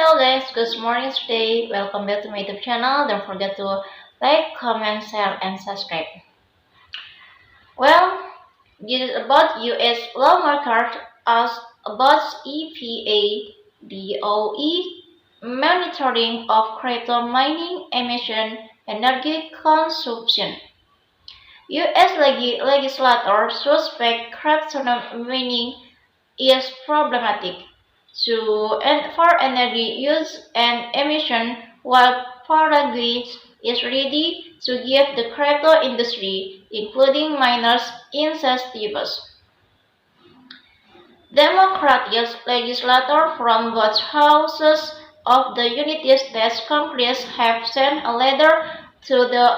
Hello guys, good morning today. Welcome back to my YouTube channel. Don't forget to like, comment, share, and subscribe. Well, this is about US law market as about EPA, DOE, monitoring of crypto mining emission energy consumption. US legislators suspect crypto mining is problematic for energy use and emission, while Paraguay is ready to give the crypto industry, including miners, incentives. Democratic legislators from both houses of the United States Congress have sent a letter to the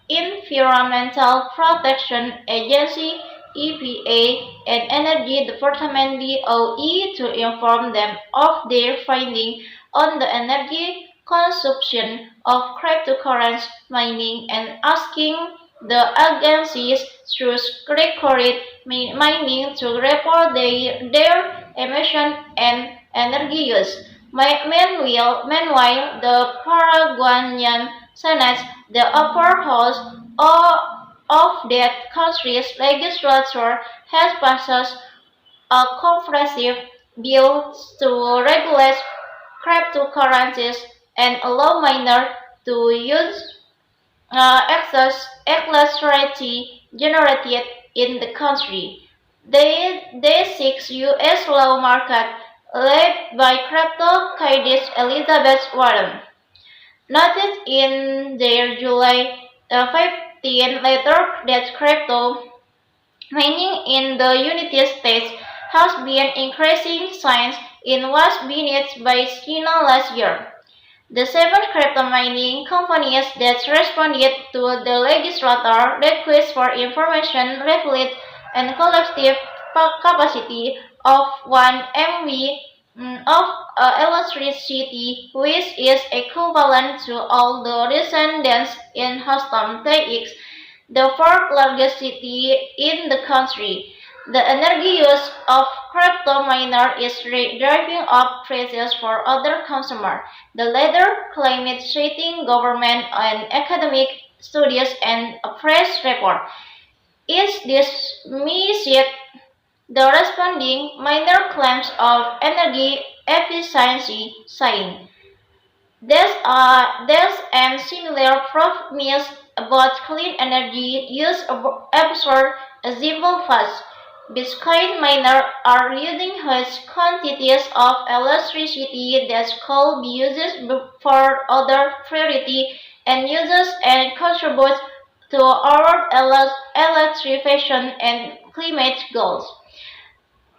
Environmental Protection Agency (EPA) and Energy Department (DOE) to inform them of their findings on the energy consumption of cryptocurrency mining and asking the agencies through recorded mining to report their emission and energy use. Meanwhile, the Paraguayan Senate, the upper house of that country's legislature, has passed a comprehensive bill to regulate cryptocurrencies and allow miners to use electricity generated in the country. They seek U.S. law market led by crypto cadet Elizabeth Warren noted in their July 15 letter that crypto mining in the United States has been increasing since it was banned by China last year. The seven crypto mining companies that responded to the legislator request for information reflect a collective capacity of 1 MW of electricity, which is equivalent to all the residents in Houston, Texas, the fourth largest city in the country. The energy use of crypto miner is driving up prices for other consumers. The latter claimed, citing government and academic studies and a press report. Is dismissed the responding minor claims of energy efficiency, saying, There's and similar promise about clean energy use absurd simple facts. Bitcoin miners are using huge quantities of electricity that could be used for other priority and uses and contribute to our electrification and climate goals.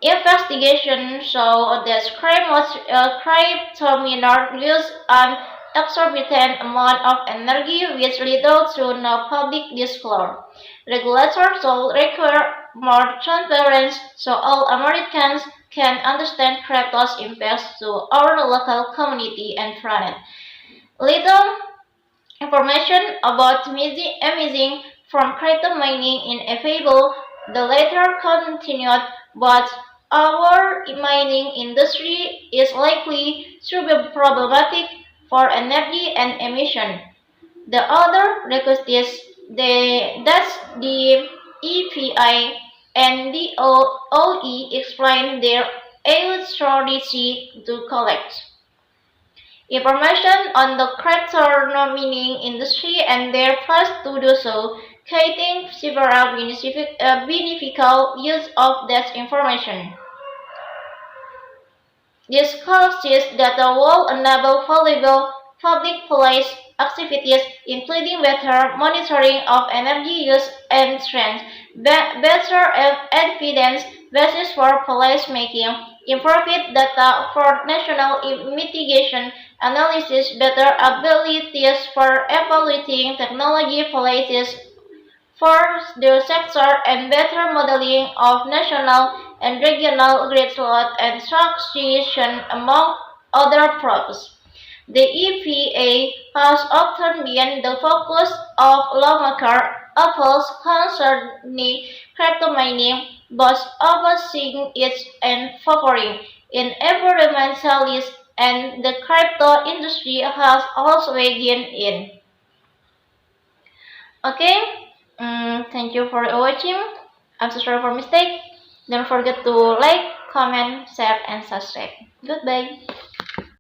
Investigation show that crypto-miners use an exorbitant amount of energy with little to no public disclosure. Regulators should require more transparency so all Americans can understand crypto's impacts to our local community and planet. Little information about emitting from crypto mining is available. The latter continued, but our mining industry is likely to be problematic for energy and emission. The other request is that the EPI and the OE explain their authority to collect information on the crypto mining industry and their plans to do so, citing several beneficial use of that information. This causes that will enable valuable public policy activities, including better monitoring of energy use and trends, better evidence basis for policy making, improved data for national mitigation analysis, better abilities for evaluating technology policies for the sector, and better modeling of national and regional grid load and taxation, among other purposes. The EPA has often been the focus of lawmakers' efforts concerning crypto mining, both overseeing it and favoring environmentalist and the crypto industry has also weighed in. Okay, thank you for watching. I'm so sorry for mistake. Don't forget to like, comment, share, and subscribe. Goodbye.